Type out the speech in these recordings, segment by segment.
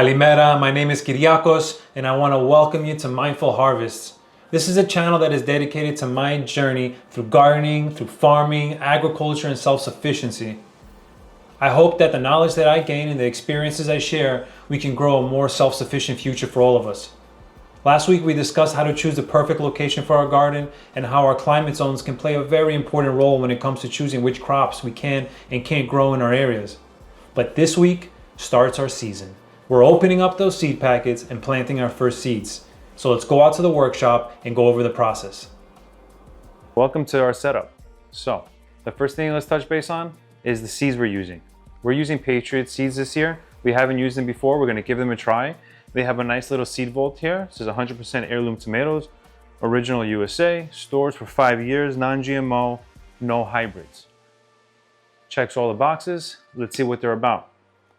Kalimera, my name is Kyriakos, and I want to welcome you to Mindful Harvests. This is a channel that is dedicated to my journey through gardening, through farming, agriculture, and self-sufficiency. I hope that the knowledge that I gain and the experiences I share, we can grow a more self-sufficient future for all of us. Last week, we discussed how to choose the perfect location for our garden and how our climate zones can play a very important role when it comes to choosing which crops we can and can't grow in our areas. But this week starts our season. We're opening up those seed packets and planting our first seeds. So let's go out to the workshop and go over the process. Welcome to our setup. So the first thing let's touch base on is the seeds we're using. We're using Patriot seeds this year. We haven't used them before. We're gonna give them a try. They have a nice little seed vault here. This is 100% heirloom tomatoes, original USA, stores for 5 years, non-GMO, no hybrids. Checks all the boxes. Let's see what they're about.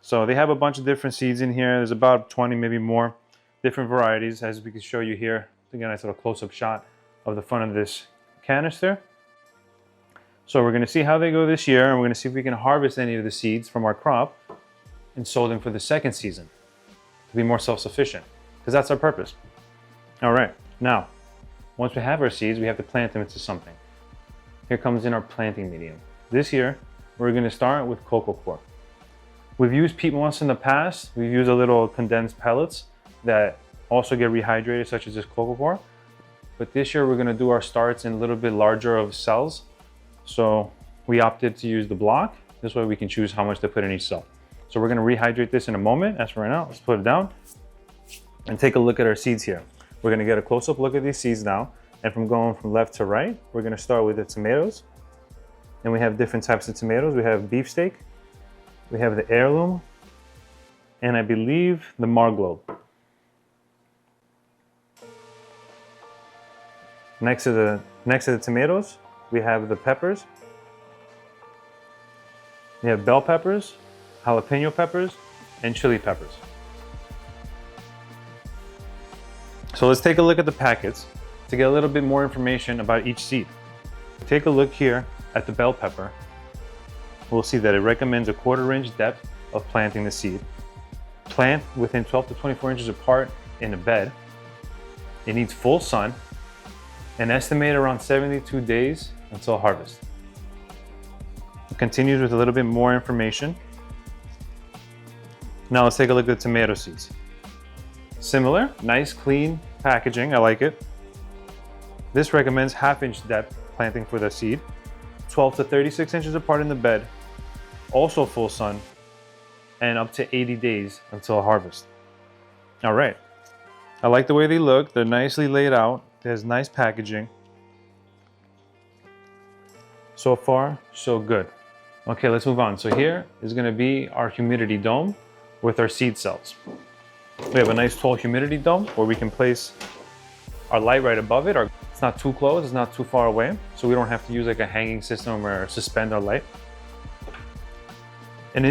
So they have a bunch of different seeds in here. There's about 20, maybe more, different varieties, as we can show you here. Again, a nice little close-up shot of the front of this canister. So we're gonna see how they go this year, and we're gonna see if we can harvest any of the seeds from our crop and sow them for the second season to be more self-sufficient, because that's our purpose. All right, now, once we have our seeds, we have to plant them into something. Here comes in our planting medium. This year, we're gonna start with Coco. We've used peat moss in the past. We've used a little condensed pellets that also get rehydrated, such as this Coco. But this year we're gonna do our starts in a little bit larger of cells. So we opted to use the block. This way we can choose how much to put in each cell. So we're gonna rehydrate this in a moment. As for right now, let's put it down and take a look at our seeds here. We're gonna get a close-up look at these seeds now. And from going from left to right, we're gonna start with the tomatoes. And we have different types of tomatoes. We have beefsteak, we have the heirloom, and I believe the Marglobe. Next to the tomatoes, we have the peppers. We have bell peppers, jalapeno peppers, and chili peppers. So let's take a look at the packets to get a little bit more information about each seed. Take a look here at the bell pepper. We'll see that it recommends a 1/4 inch depth of planting the seed. Plant within 12 to 24 inches apart in a bed. It needs full sun and estimate around 72 days until harvest. It continues with a little bit more information. Now let's take a look at the tomato seeds. Similar, nice clean packaging, I like it. This recommends 1/2 inch depth planting for the seed, 12 to 36 inches apart in the bed, also full sun, and up to 80 days until harvest. All right, I like the way they look. They're nicely laid out. There's nice packaging. So far, so good. Okay, let's move on. So here is gonna be our humidity dome with our seed cells. We have a nice tall humidity dome where we can place our light right above it. It's not too close, it's not too far away, so we don't have to use like a hanging system or suspend our light. And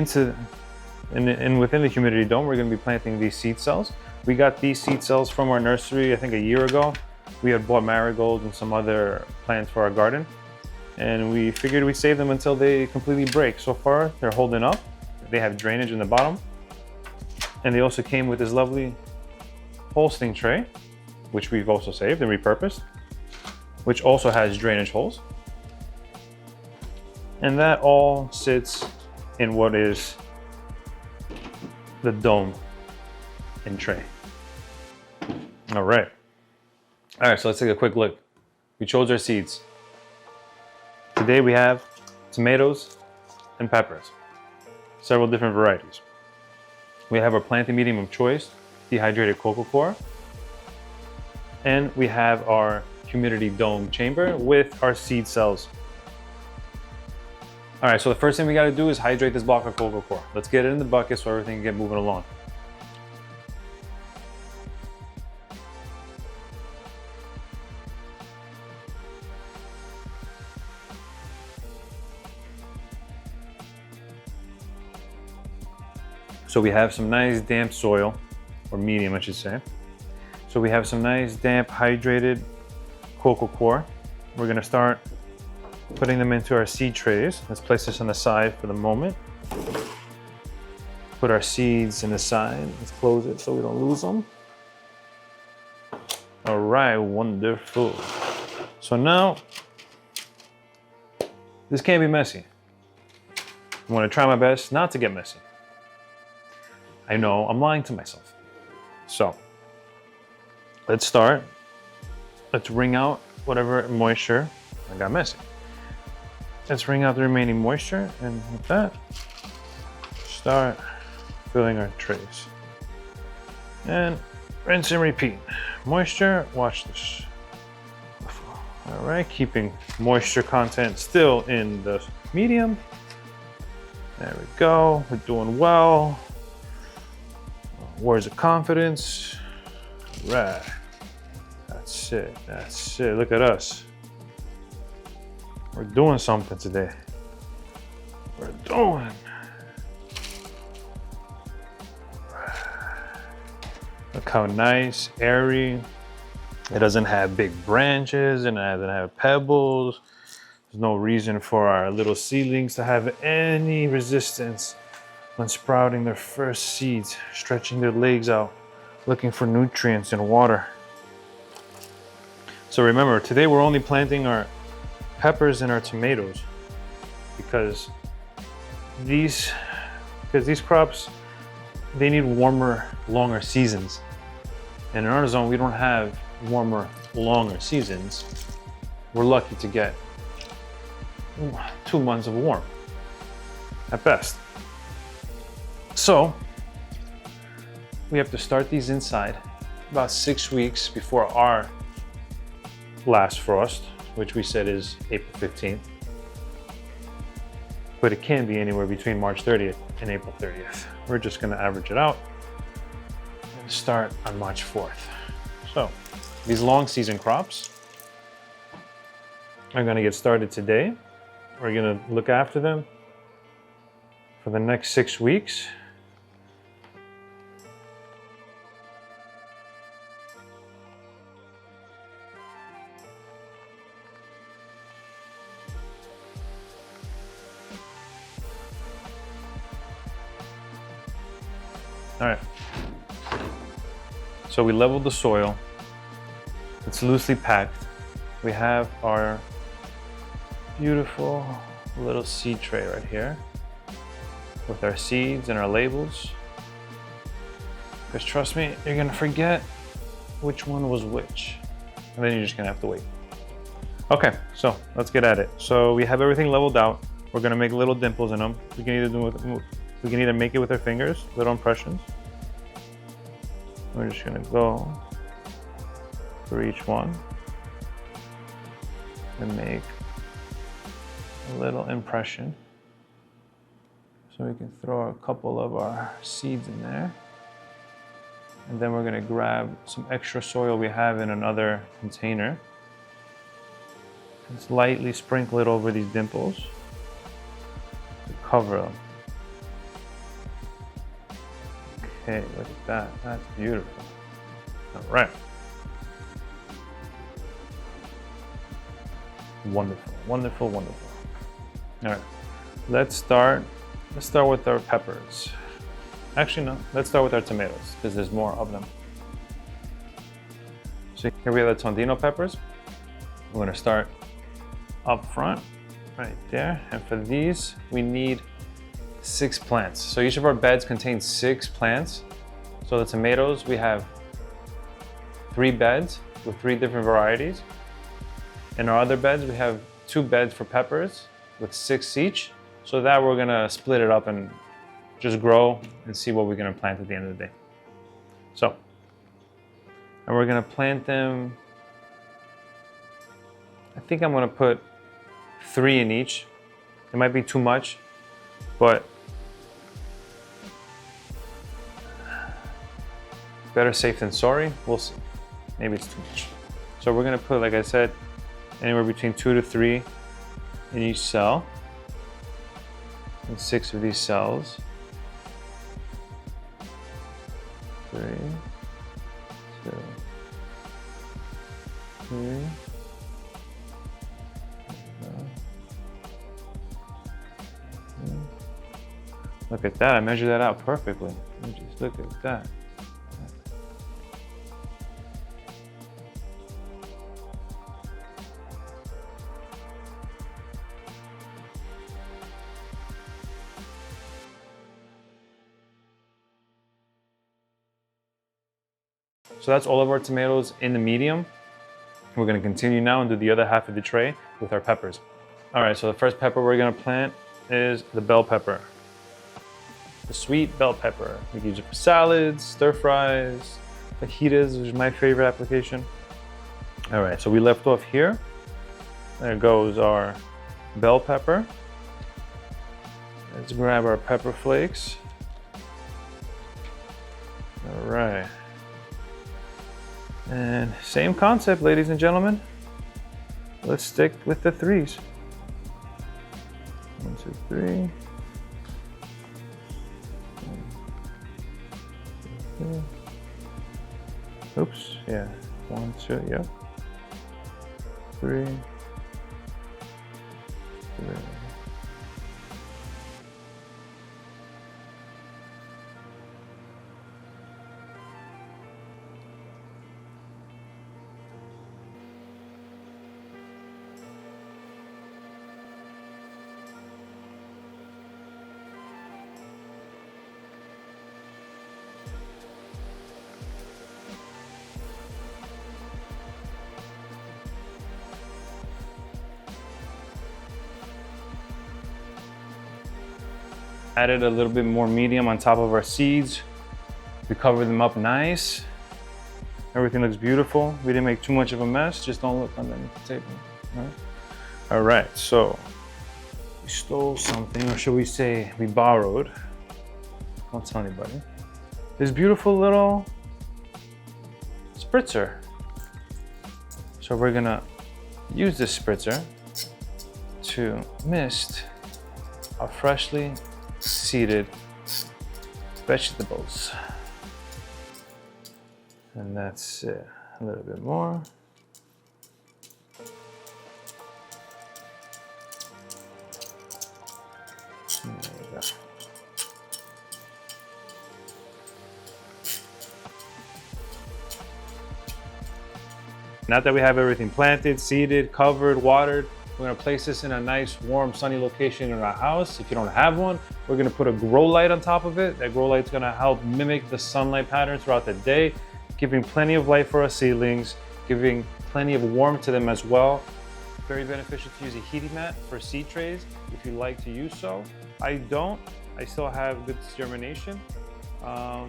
within the humidity dome, we're gonna be planting these seed cells. We got these seed cells from our nursery, I think a year ago. We had bought marigolds and some other plants for our garden, and we figured we'd save them until they completely break. So far, they're holding up. They have drainage in the bottom, and they also came with this lovely holstein tray, which we've also saved and repurposed, which also has drainage holes. And that all sits in what is the dome and tray. All right. All right, so let's take a quick look. We chose our seeds. Today we have tomatoes and peppers, several different varieties. We have our planting medium of choice, dehydrated Coco, and we have our humidity dome chamber with our seed cells. All right, so the first thing we gotta do is hydrate this block of Coco. Let's get it in the bucket so everything can get moving along. So we have some nice damp soil, or medium I should say. So we have some nice damp hydrated Coco. We're gonna start putting them into our seed trays. Let's place this on the side for the moment. put our seeds in the side. Let's close it so we don't lose them. All right, wonderful. So now, this can't be messy. I'm gonna try my best not to get messy. I know I'm lying to myself. So, let's start. Let's wring out whatever moisture I got messy. Let's wring out the remaining moisture, and with that, start filling our trays. And rinse and repeat. Moisture, watch this. All right, keeping moisture content still in the medium. There we go, we're doing well. Words of confidence. All right, that's it, look at us. We're doing something today. We're doing. Look how nice, airy. It doesn't have big branches and it doesn't have pebbles. There's no reason for our little seedlings to have any resistance when sprouting their first seeds, stretching their legs out, looking for nutrients and water. So remember, today we're only planting our peppers and our tomatoes because these crops, they need warmer, longer seasons. And in our zone, we don't have warmer, longer seasons. We're lucky to get 2 months of warm at best. So we have to start these inside about 6 weeks before our last frost, which we said is April 15th. But it can be anywhere between March 30th and April 30th. We're just gonna average it out and start on March 4th. So these long season crops are gonna get started today. We're gonna look after them for the next 6 weeks. All right, so we leveled the soil. It's loosely packed. We have our beautiful little seed tray right here with our seeds and our labels. Because trust me, you're gonna forget which one was which. And then you're just gonna have to wait. Okay, so let's get at it. So we have everything leveled out. We're gonna make little dimples in them. We can either make it with our fingers, little impressions. We're just gonna go for each one and make a little impression. So we can throw a couple of our seeds in there. And then we're gonna grab some extra soil we have in another container. Just lightly sprinkle it over these dimples to cover them. Okay, look at that. That's beautiful. All right. Wonderful, wonderful, wonderful. All right, let's start with our peppers. Actually, no, let's start with our tomatoes because there's more of them. So here we have the Tondino peppers. We're gonna start up front, right there. And for these, we need 6 plants. So each of our beds contains 6 plants. So the tomatoes, we have 3 beds with 3 different varieties. In our other beds, we have 2 beds for peppers with 6 each. So that we're gonna split it up and just grow and see what we're gonna plant at the end of the day. So, and we're gonna plant them, I think I'm gonna put 3 in each. It might be too much, but better safe than sorry. We'll see. Maybe it's too much. So we're gonna put, like I said, anywhere between 2 to 3 in each cell. And 6 of these cells. 3, 2, 3. 4, Look at that, I measured that out perfectly. Just look at that. So that's all of our tomatoes in the medium. We're gonna continue now and do the other half of the tray with our peppers. All right, so the first pepper we're gonna plant is the bell pepper. The sweet bell pepper. We can use it for salads, stir fries, fajitas, which is my favorite application. All right, so we left off here. There goes our bell pepper. Let's grab our pepper flakes. All right. And same concept, ladies and gentlemen. Let's stick with the threes. 1, 2, 3. 1, 2, 3. Oops, yeah. 1, 2, yep. 3. 3. Added a little bit more medium on top of our seeds. We covered them up nice. Everything looks beautiful. We didn't make too much of a mess. Just don't look underneath the table. All right, so we stole something, or should we say we borrowed. Don't tell anybody. This beautiful little spritzer. So we're gonna use this spritzer to mist our freshly seeded vegetables. And that's it. A little bit more. There we go. Now that we have everything planted, seeded, covered, watered, we're gonna place this in a nice, warm, sunny location in our house. If you don't have one, we're gonna put a grow light on top of it. That grow light's gonna help mimic the sunlight pattern throughout the day, giving plenty of light for our seedlings, giving plenty of warmth to them as well. Very beneficial to use a heating mat for seed trays if you like to use so. I don't. I still have good germination. But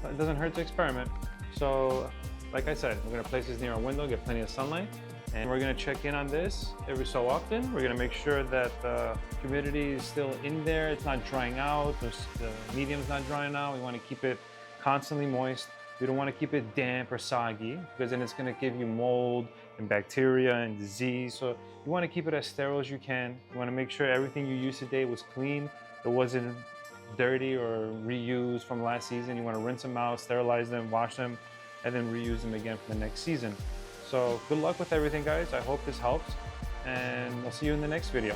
it doesn't hurt to experiment. So, like I said, we're gonna place this near our window, get plenty of sunlight. And we're gonna check in on this every so often. We're gonna make sure that the humidity is still in there. It's not drying out. The medium's not drying out. We wanna keep it constantly moist. We don't wanna keep it damp or soggy because then it's gonna give you mold and bacteria and disease. So you wanna keep it as sterile as you can. You wanna make sure everything you used today was clean. It wasn't dirty or reused from last season. You wanna rinse them out, sterilize them, wash them, and then reuse them again for the next season. So good luck with everything, guys. I hope this helps, and I'll see you in the next video.